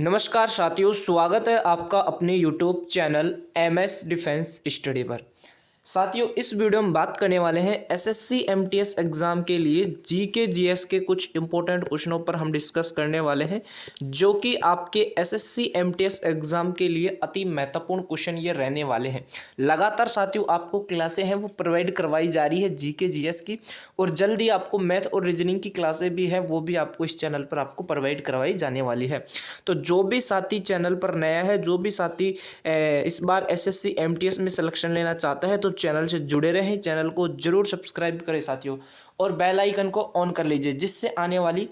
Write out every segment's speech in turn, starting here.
नमस्कार साथियों, स्वागत है आपका अपने YouTube channel MS defence study पर। साथियों, इस वीडियो में बात करने वाले हैं एसएससी एमटीएस एग्ज़ाम के लिए जीके जीएस के कुछ इंपॉर्टेंट क्वेश्चनों पर हम डिस्कस करने वाले हैं, जो कि आपके एसएससी एमटीएस एग्ज़ाम के लिए अति महत्वपूर्ण क्वेश्चन ये रहने वाले हैं। लगातार साथियों आपको क्लासें हैं वो प्रोवाइड करवाई जा रही है जीके जीएस की, और जल्दी आपको मैथ और रीजनिंग की क्लासें भी हैं वो भी आपको इस चैनल पर आपको प्रोवाइड करवाई जाने वाली है। तो जो भी साथी चैनल पर नया है, जो भी साथी इस बार एसएससी एमटीएस में सिलेक्शन लेना चाहता है, तो चैनल से जुड़े रहें, चैनल को जरूर सब्सक्राइब करें साथियों, और बेल आइकन को ऑन कर लीजिए, जिससे आने वाली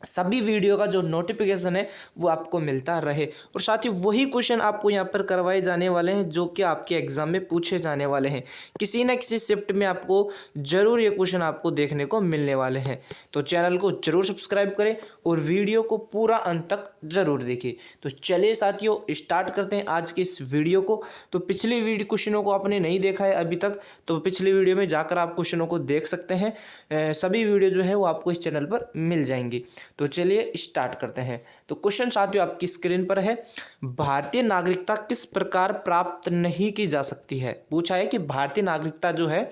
सभी वीडियो का जो नोटिफिकेशन है वो आपको मिलता रहे। और साथ ही वही क्वेश्चन आपको यहाँ पर करवाए जाने वाले हैं जो कि आपके एग्जाम में पूछे जाने वाले हैं। किसी न किसी शिफ्ट में आपको ज़रूर ये क्वेश्चन आपको देखने को मिलने वाले हैं। तो चैनल को ज़रूर सब्सक्राइब करें और वीडियो को पूरा अंत तक ज़रूर देखिए। तो चलिए साथियों, स्टार्ट करते हैं आज के इस वीडियो को। तो पिछली वीडियो क्वेश्चनों को आपने नहीं देखा है अभी तक, तो पिछली वीडियो में जाकर आप क्वेश्चनों को देख सकते हैं। सभी वीडियो जो है वो आपको इस चैनल पर मिल जाएंगी। तो चलिए स्टार्ट करते हैं। तो क्वेश्चन साथियों आपकी स्क्रीन पर है, भारतीय नागरिकता किस प्रकार प्राप्त नहीं की जा सकती है। पूछा है कि भारतीय नागरिकता जो है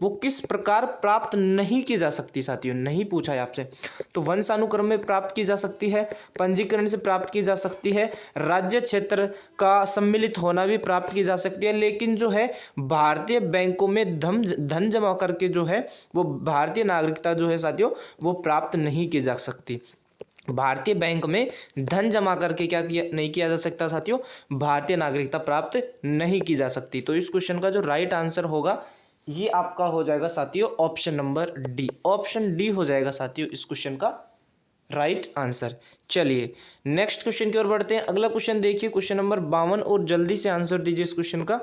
वो किस प्रकार प्राप्त नहीं की जा सकती। साथियों नहीं पूछा है आपसे। तो वंशानुक्रम में प्राप्त की जा सकती है, पंजीकरण से प्राप्त की जा सकती है, राज्य क्षेत्र का सम्मिलित होना भी प्राप्त की जा सकती है, लेकिन जो है भारतीय बैंकों में धन जमा करके जो है वो भारतीय नागरिकता जो है साथियों वो प्राप्त नहीं की जा सकती। भारतीय बैंक में धन जमा करके नहीं किया जा सकता साथियों, भारतीय नागरिकता प्राप्त नहीं की जा सकती। तो इस क्वेश्चन का जो राइट आंसर होगा ये आपका हो जाएगा साथियों option number D. Option D हो जाएगा साथियों इस क्वेश्चन का राइट आंसर। चलिए नेक्स्ट क्वेश्चन की ओर बढ़ते हैं। अगला क्वेश्चन देखिए, क्वेश्चन नंबर 52, और जल्दी से आंसर दीजिए इस क्वेश्चन का।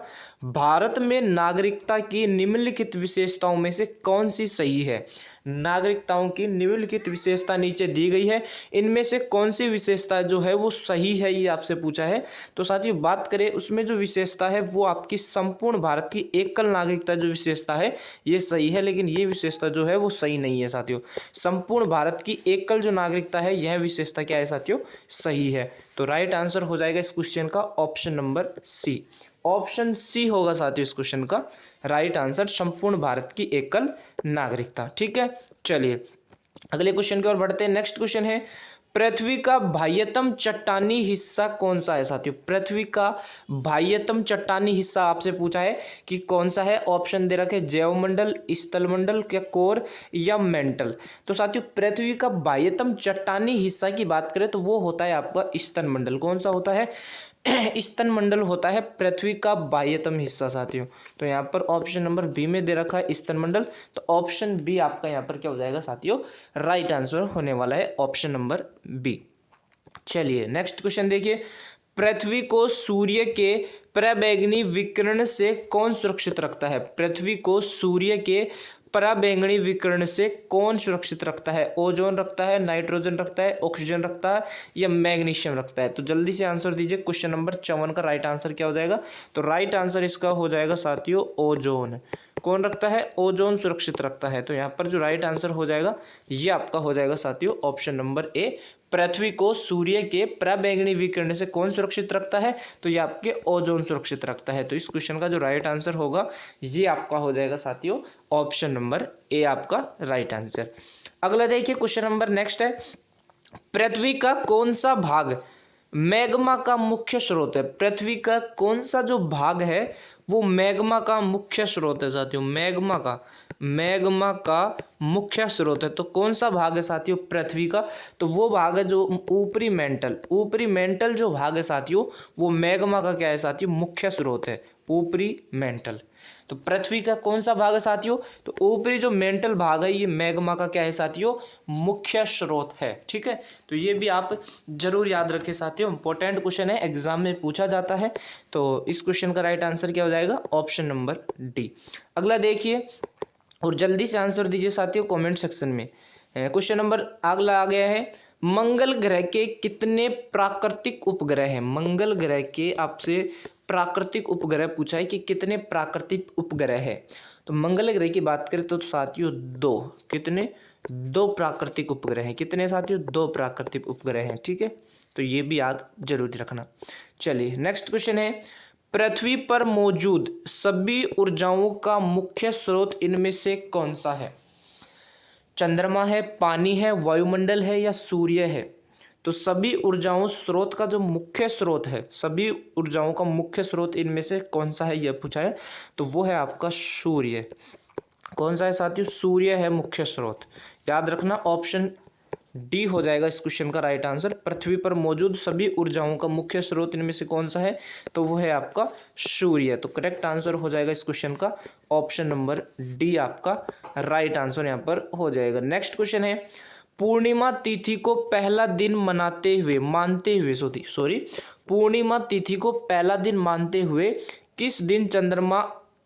भारत में नागरिकता की निम्नलिखित विशेषताओं में से कौन सी सही है। नागरिकताओं की निम्नलिखित विशेषता नीचे दी गई है, इनमें से कौन सी विशेषता जो है वो सही है, ये आपसे पूछा है। तो साथियों बात करें उसमें जो विशेषता है वो आपकी संपूर्ण भारत की एकल नागरिकता जो विशेषता है ये सही है, लेकिन ये विशेषता जो है वो सही नहीं है साथियों। संपूर्ण भारत की एकल जो नागरिकता है यह विशेषता क्या है साथियों, सही है। तो राइट आंसर हो जाएगा इस क्वेश्चन का option number C. Option C होगा साथियों इस क्वेश्चन का राइट आंसर, संपूर्ण भारत की एकल नागरिकता। ठीक है, चलिए अगले क्वेश्चन की ओर बढ़ते हैं। नेक्स्ट क्वेश्चन है, पृथ्वी का बाह्यतम चट्टानी हिस्सा कौन सा है साथियों। पृथ्वी का बाह्यतम चट्टानी हिस्सा आपसे पूछा है कि कौन सा है। ऑप्शन दे रखे जैवमंडल, स्थलमंडल, क्या कोर या मेंटल। तो साथियों पृथ्वी का बाह्यतम चट्टानी हिस्सा की बात करें तो वो होता है आपका स्तनमंडल। कौन सा होता है, स्तनमंडल होता है पृथ्वी का बाह्यतम हिस्सा साथियों। तो यहाँ पर ऑप्शन नंबर बी में दे रखा है स्तनमंडल, तो ऑप्शन बी आपका यहाँ पर क्या हो जाएगा साथियों, राइट आंसर होने वाला है ऑप्शन नंबर बी। चलिए नेक्स्ट क्वेश्चन देखिए, पृथ्वी को सूर्य के पराबैंगनी विकिरण से कौन सुरक्षित रखता है। पृथ्वी को सूर्य के पराबैंगनी विकिरण से कौन सुरक्षित रखता है। ओजोन रखता है, नाइट्रोजन रखता है, ऑक्सीजन रखता है या मैग्नीशियम रखता है। तो जल्दी से आंसर दीजिए। क्वेश्चन नंबर 54 का राइट आंसर क्या हो जाएगा। तो राइट आंसर इसका हो जाएगा साथियों ओजोन। कौन रखता है, ओजोन सुरक्षित रखता है। तो यहाँ पर जो राइट आंसर हो जाएगा ये आपका हो जाएगा साथियों ऑप्शन नंबर ए। पृथ्वी को सूर्य के पराबैंगनी विकिरण से कौन सुरक्षित रखता है, तो ये आपके ओजोन सुरक्षित रखता है। तो इस क्वेश्चन का जो राइट आंसर होगा ये आपका हो जाएगा साथियों ऑप्शन नंबर ए आपका राइट आंसर। अगला देखिए क्वेश्चन नंबर नेक्स्ट है, पृथ्वी का कौन सा भाग मैग्मा का मुख्य स्रोत है। पृथ्वी का कौन सा जो भाग है वो मैग्मा का मुख्य स्रोत है साथियों। मैग्मा का मुख्य स्रोत है। तो कौन सा भाग है साथियों पृथ्वी का, तो वो भाग है जो ऊपरी मेंटल जो भाग है साथियों वो मैग्मा का क्या है साथियों, मुख्य स्रोत है, ऊपरी मेंटल। तो पृथ्वी का कौन सा भाग है साथियों, तो ऊपरी जो मेंटल भाग है ये मैग्मा का क्या है साथियों, मुख्य स्रोत है। ठीक है, तो ये भी आप जरूर याद रखें साथियों, इंपॉर्टेंट क्वेश्चन है, एग्जाम में पूछा जाता है। तो इस क्वेश्चन का राइट आंसर क्या हो जाएगा, ऑप्शन नंबर डी। अगला देखिए और जल्दी से आंसर दीजिए साथियों कमेंट सेक्शन में। क्वेश्चन नंबर अगला आ गया है, मंगल ग्रह के कितने प्राकृतिक उपग्रह हैं। मंगल ग्रह के आपसे प्राकृतिक उपग्रह पूछा है कि कितने प्राकृतिक उपग्रह है। तो मंगल ग्रह की बात करें तो साथियों दो, कितने, 2 प्राकृतिक उपग्रह हैं। कितने साथियों? 2 प्राकृतिक उपग्रह हैं। ठीक है, तो ये भी याद जरूरी रखना। चलिए नेक्स्ट क्वेश्चन है, पृथ्वी पर मौजूद सभी ऊर्जाओं का मुख्य स्रोत इनमें से कौन सा है? चंद्रमा है, पानी है, वायुमंडल है या सूर्य है? तो सभी ऊर्जाओं स्रोत का जो मुख्य स्रोत है, सभी ऊर्जाओं का मुख्य स्रोत इनमें से कौन सा है, यह पूछा है। तो वो है आपका सूर्य। कौन सा है साथियों? सूर्य है मुख्य स्रोत। याद रखना, ऑप्शन डी हो जाएगा इस क्वेश्चन का राइट आंसर। पृथ्वी पर मौजूद सभी ऊर्जाओं का मुख्य स्रोत इनमें से कौन सा है? तो वो है आपका सूर्य। तो करेक्ट आंसर हो जाएगा इस क्वेश्चन का ऑप्शन नंबर डी आपका राइट आंसर यहाँ पर हो जाएगा। नेक्स्ट क्वेश्चन है, पूर्णिमा तिथि को पहला दिन मानते हुए पूर्णिमा तिथि को पहला दिन मानते हुए किस दिन चंद्रमा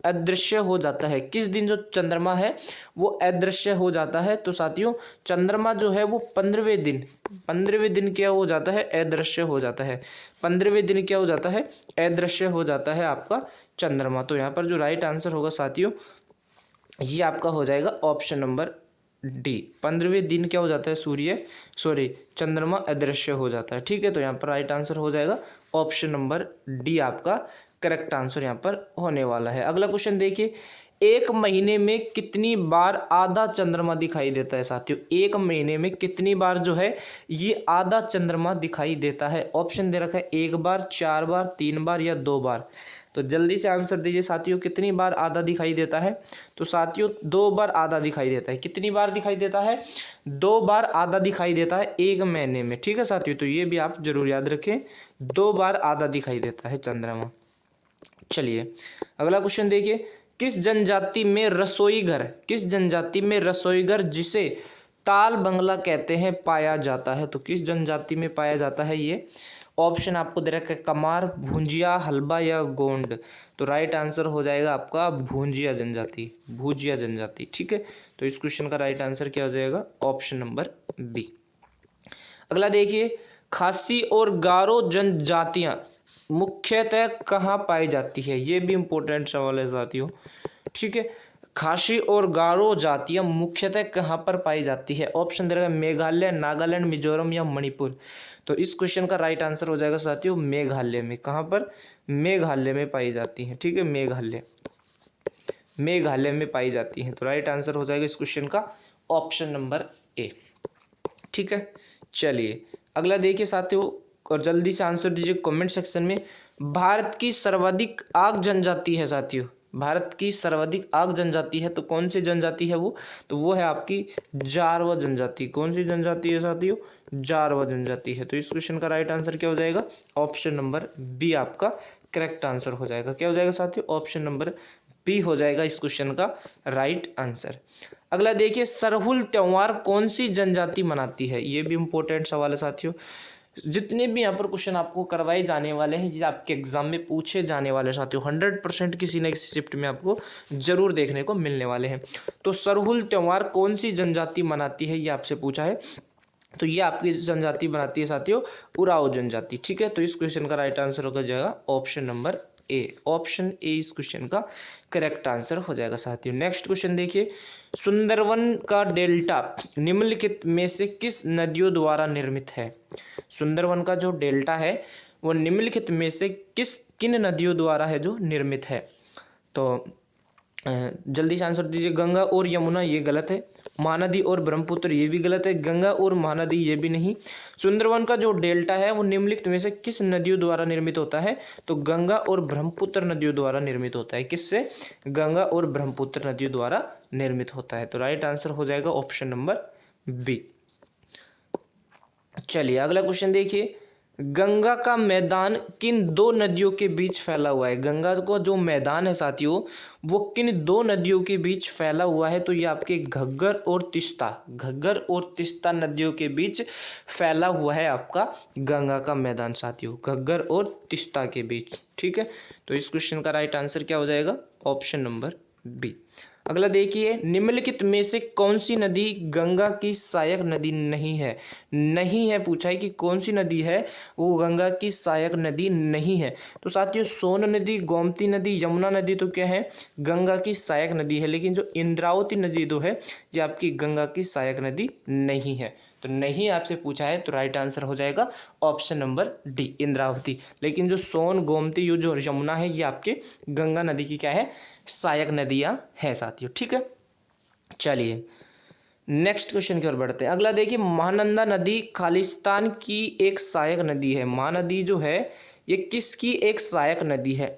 अदृश्य हो जाता है? किस दिन जो चंद्रमा है वो अदृश्य हो जाता है? तो साथियों चंद्रमा जो है वो 15वें दिन क्या हो जाता है? अदृश्य हो जाता है। 15वें दिन क्या हो जाता है? अदृश्य हो जाता है आपका चंद्रमा। तो यहाँ पर जो राइट आंसर होगा साथियों ये आपका हो जाएगा ऑप्शन नंबर डी। 15वें दिन क्या हो जाता है? चंद्रमा अदृश्य हो जाता है। ठीक है, तो यहाँ पर राइट आंसर हो जाएगा ऑप्शन नंबर डी आपका करेक्ट आंसर यहाँ पर होने वाला है। अगला क्वेश्चन देखिए, एक महीने में कितनी बार आधा चंद्रमा दिखाई देता है साथियों? एक महीने में कितनी बार जो है ये आधा चंद्रमा दिखाई देता है? ऑप्शन दे रखा है 1 बार, 4 बार, 3 बार या 2 बार। तो जल्दी से आंसर दीजिए साथियों, कितनी बार आधा दिखाई देता है? तो साथियों 2 बार आधा दिखाई देता है। कितनी बार दिखाई देता है? 2 बार आधा दिखाई देता है एक महीने में। ठीक है साथियों, तो ये भी आप जरूर याद रखें, 2 बार आधा दिखाई देता है चंद्रमा। चलिए अगला क्वेश्चन देखिए, किस जनजाति में रसोई घर जिसे ताल बंगला कहते हैं पाया जाता है? तो किस जनजाति में पाया जाता है ये? ऑप्शन आपको दे रखा है कमार, भुंजिया, हलबा या गोंड। तो राइट आंसर हो जाएगा आपका भुंजिया जनजाति। ठीक है, तो इस क्वेश्चन का राइट आंसर क्या हो जाएगा? Option number B. अगला देखिए, खासी और गारो जनजातियां मुख्यतः कहाँ पाई जाती है? ये भी इम्पोर्टेंट सवाल है साथियों। ठीक है, खासी और गारो जातियाँ मुख्यतः कहाँ पर पाई जाती है? ऑप्शन दे रहा है मेघालय, नागालैंड, मिजोरम या मणिपुर। तो इस क्वेश्चन का राइट आंसर हो जाएगा साथियों मेघालय में। कहाँ पर? मेघालय में पाई जाती हैं। ठीक है, मेघालय में पाई जाती हैं। तो राइट आंसर हो जाएगा इस क्वेश्चन का ऑप्शन नंबर ए। ठीक है, चलिए अगला देखिए साथियों, और जल्दी से आंसर दीजिए कमेंट सेक्शन में। भारत की सर्वाधिक आग जनजाति है साथियों, भारत की सर्वाधिक आग जनजाति है, तो कौन सी जनजाति है वो? तो वो है आपकी जारवा जनजाति। कौन सी जनजाति है साथियों? जारवा जनजाति है। तो इस क्वेश्चन का राइट आंसर क्या हो जाएगा? ऑप्शन नंबर बी आपका करेक्ट आंसर हो जाएगा। क्या हो जाएगा साथियों? ऑप्शन नंबर बी हो जाएगा इस क्वेश्चन का राइट आंसर। अगला देखिए, सरहुल त्योहार कौन सी जनजाति मनाती है? ये भी इम्पोर्टेंट सवाल है साथियों। जितने भी यहाँ पर क्वेश्चन आपको करवाए जाने वाले हैं, जिसे आपके एग्जाम में पूछे जाने वाले साथियों, 100% किसी न किसी शिफ्ट में आपको जरूर देखने को मिलने वाले हैं। तो सरहुल त्योहार कौन सी जनजाति मनाती है, ये आपसे पूछा है। तो ये आपकी जनजाति बनाती है साथियों उराव जनजाति। ठीक है, तो इस क्वेश्चन का राइट आंसर हो जाएगा option number A. Option A इस क्वेश्चन का करेक्ट आंसर हो जाएगा साथियों। नेक्स्ट क्वेश्चन देखिए, सुंदरवन का डेल्टा निम्नलिखित में से किस नदियों द्वारा निर्मित है? सुंदरवन का जो डेल्टा है वो निम्नलिखित में से किन नदियों द्वारा है जो निर्मित है? तो जल्दी से आंसर दीजिए। गंगा और यमुना ये गलत है, महानदी और ब्रह्मपुत्र ये भी गलत है, गंगा और महानदी ये भी नहीं। सुंदरवन का जो डेल्टा है वो निम्नलिखित में से किस नदियों द्वारा निर्मित होता है? तो गंगा और ब्रह्मपुत्र नदियों द्वारा निर्मित होता है। किससे? गंगा और ब्रह्मपुत्र नदियों द्वारा निर्मित होता है। तो राइट आंसर हो जाएगा ऑप्शन नंबर बी। चलिए अगला क्वेश्चन देखिए, गंगा का मैदान किन 2 नदियों के बीच फैला हुआ है? गंगा का जो मैदान है साथियों वो किन 2 नदियों के बीच फैला हुआ है? तो ये आपके घग्गर और तिस्ता नदियों के बीच फैला हुआ है आपका गंगा का मैदान साथियों, घग्गर और तिस्ता के बीच। ठीक है, तो इस क्वेश्चन का राइट आंसर क्या हो जाएगा? Option number B. अगला देखिए, निम्नलिखित में से कौन सी नदी गंगा की सहायक नदी नहीं है? नहीं है पूछा है कि कौन सी नदी है वो गंगा की सहायक नदी नहीं है। तो साथियों सोन नदी, गोमती नदी, यमुना नदी तो क्या है? गंगा की सहायक नदी है। लेकिन जो इंद्रावती नदी तो है ये आपकी गंगा की सहायक नदी नहीं है। तो नहीं आपसे पूछा है तो राइट आंसर हो जाएगा ऑप्शन नंबर डी, इंद्रावती। लेकिन जो सोन, गोमती, ये जो यमुना है ये आपके गंगा नदी की क्या है? सहायक नदियाँ हैं साथियों। ठीक है, चलिए नेक्स्ट क्वेश्चन की ओर बढ़ते हैं। अगला देखिए, महानंदा नदी खालिस्तान की एक सहायक नदी है। महानदी जो है ये किसकी एक सहायक नदी है?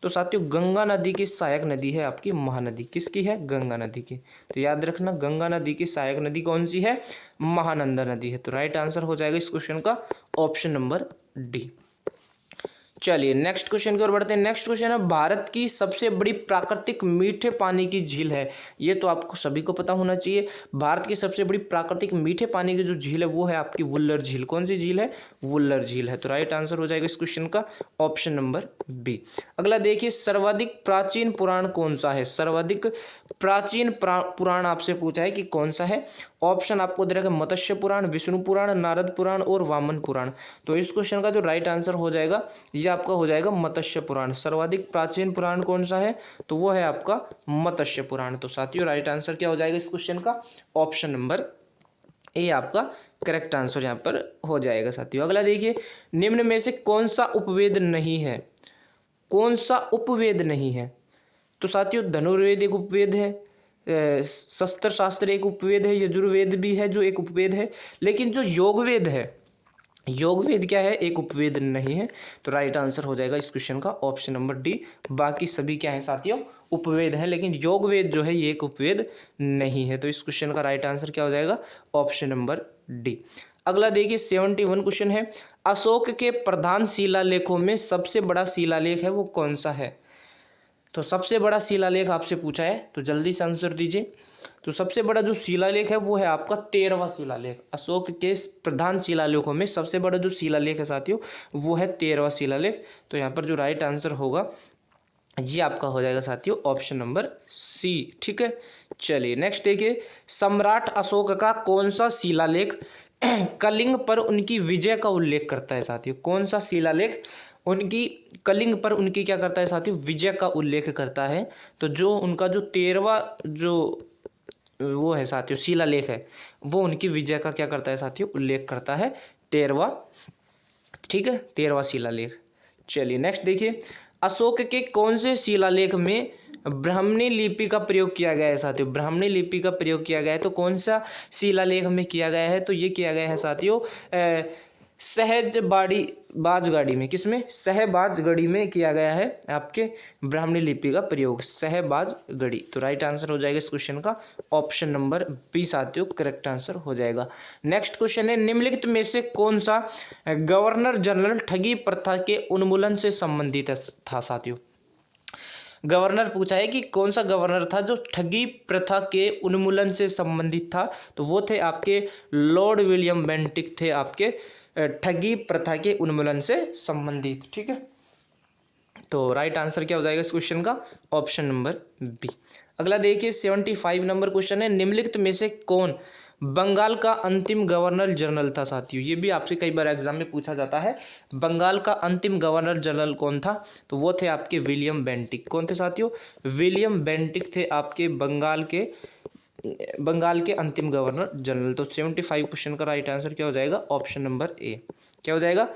तो साथियों गंगा नदी की सहायक नदी है आपकी महानदी। किसकी है? गंगा नदी की। तो याद रखना गंगा नदी की सहायक नदी कौन सी है? महानंदा नदी है। तो राइट आंसर हो जाएगा इस क्वेश्चन का ऑप्शन नंबर डी। चलिए नेक्स्ट क्वेश्चन की ओर बढ़ते हैं। नेक्स्ट क्वेश्चन है, भारत की सबसे बड़ी प्राकृतिक मीठे पानी की झील है। ये तो आपको सभी को पता होना चाहिए। भारत की सबसे बड़ी प्राकृतिक मीठे पानी की जो झील है वो है आपकी वुल्लर झील। कौन सी झील है? वुल्लर झील है। तो राइट आंसर हो जाएगा इस क्वेश्चन का ऑप्शन नंबर बी। अगला देखिए, सर्वाधिक प्राचीन पुराण कौन सा है? सर्वाधिक प्राचीन पुराण आपसे पूछा है कि कौन सा है। ऑप्शन आपको दे रखा है मत्स्य पुराण, विष्णु पुराण, नारद पुराण और वामन पुराण। तो इस क्वेश्चन का जो राइट आंसर हो जाएगा ये आपका हो जाएगा मत्स्य पुराण। सर्वाधिक प्राचीन पुराण कौन सा है? तो वो है आपका मत्स्य पुराण। तो साथियों राइट आंसर क्या हो जाएगा इस क्वेश्चन का? ऑप्शन नंबर ए आपका करेक्ट आंसर यहाँ पर हो जाएगा साथियों। अगला देखिए, निम्न में से कौन सा उपवेद नहीं है? कौन सा उपवेद नहीं है? तो साथियों धनुर्वेद एक उपवेद है, शस्त्र शास्त्र एक उपवेद है, यजुर्वेद भी है जो एक उपवेद है। लेकिन जो योगवेद है, योगवेद क्या है? एक उपवेद नहीं है। तो राइट आंसर हो जाएगा इस क्वेश्चन का ऑप्शन नंबर डी। बाकी सभी क्या है साथियों? उपवेद है, लेकिन योगवेद जो है ये एक उपवेद नहीं है। तो इस क्वेश्चन का राइट आंसर क्या हो जाएगा? Option number D. अगला देखिए 71 क्वेश्चन है, अशोक के प्रधान शिलालेखों में सबसे बड़ा शिलालेख है वो कौन सा है? तो सबसे बड़ा शिलालेख आपसे पूछा है तो जल्दी से आंसर दीजिए। तो सबसे बड़ा जो शिलालेख है वो है आपका 13वां शिलालेख। अशोक के प्रधान शिलालेखों में सबसे बड़ा जो शिलालेख है साथियों वो है 13वां शिलालेख। तो यहाँ पर जो राइट आंसर होगा ये आपका हो जाएगा साथियों ऑप्शन नंबर सी। ठीक है, चलिए नेक्स्ट देखिए, सम्राट अशोक का कौन सा शिलालेख कलिंग पर उनकी विजय का उल्लेख करता है साथियों? कौन सा शिलालेख उनकी कलिंग पर उनकी क्या करता है साथियों? विजय का उल्लेख करता है। तो जो उनका जो 13वां जो वो है साथियों शिलालेख है वो उनकी विजय का क्या करता है साथियों? उल्लेख करता है 13वां। ठीक है, 13वां शिलालेख। चलिए नेक्स्ट देखिए, अशोक के कौन से शिलालेख में ब्राह्मणी लिपि का प्रयोग किया गया है साथियों? ब्राह्मणी लिपि का प्रयोग किया गया है। तो कौन सा शिलालेख में किया गया है? तो ये किया गया है साथियों बाजगाड़ी में। किसमें? सहबाजगढ़ी में किया गया है आपके ब्राह्मणी लिपि का प्रयोग, सहबाजगढ़ी। तो राइट आंसर हो जाएगा इस क्वेश्चन का ऑप्शन नंबर बी साथियों करेक्ट आंसर हो जाएगा। नेक्स्ट क्वेश्चन है, निम्नलिखित में से कौन सा गवर्नर जनरल ठगी प्रथा के उन्मूलन से संबंधित था साथियों? गवर्नर पूछा है कि कौन सा गवर्नर था जो ठगी प्रथा के उन्मूलन से संबंधित था? तो वो थे आपके लॉर्ड विलियम बेंटिक थे आपके ठगी प्रथा के उन्मूलन से संबंधित। ठीक है, तो राइट आंसर क्या हो जाएगा इस क्वेश्चन का? Option number B. अगला देखिए 75 नंबर क्वेश्चन है, निम्नलिखित में से कौन बंगाल का अंतिम गवर्नर जनरल था साथियों? ये भी आपसे कई बार एग्जाम में पूछा जाता है। बंगाल का अंतिम गवर्नर जनरल कौन था? तो वो थे आपके विलियम बेंटिक। कौन थे साथियों? विलियम बेंटिक थे आपके बंगाल के अंतिम गवर्नर जनरल। तो 75 क्वेश्चन का राइट आंसर क्या हो जाएगा? Option number A. क्या हो जाएगा?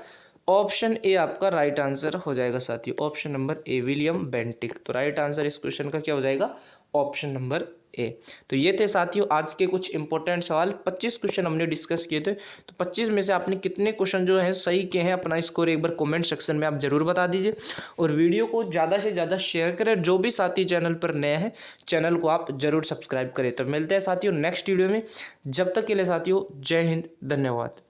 ऑप्शन ए आपका राइट आंसर हो जाएगा साथियों, option number A William Bentinck. तो राइट आंसर इस क्वेश्चन का क्या हो जाएगा? Option number A. तो ये थे साथियों आज के कुछ इंपॉर्टेंट सवाल। 25 क्वेश्चन हमने डिस्कस किए थे। तो 25 में से आपने कितने क्वेश्चन जो हैं सही किए हैं अपना स्कोर एक बार कमेंट सेक्शन में आप जरूर बता दीजिए। और वीडियो को ज़्यादा से ज़्यादा शेयर करें। जो भी साथी चैनल पर नए हैं चैनल को आप जरूर सब्सक्राइब करें। तो मिलते हैं साथियों नेक्स्ट वीडियो में। जब तक के लिए साथियों जय हिंद, धन्यवाद।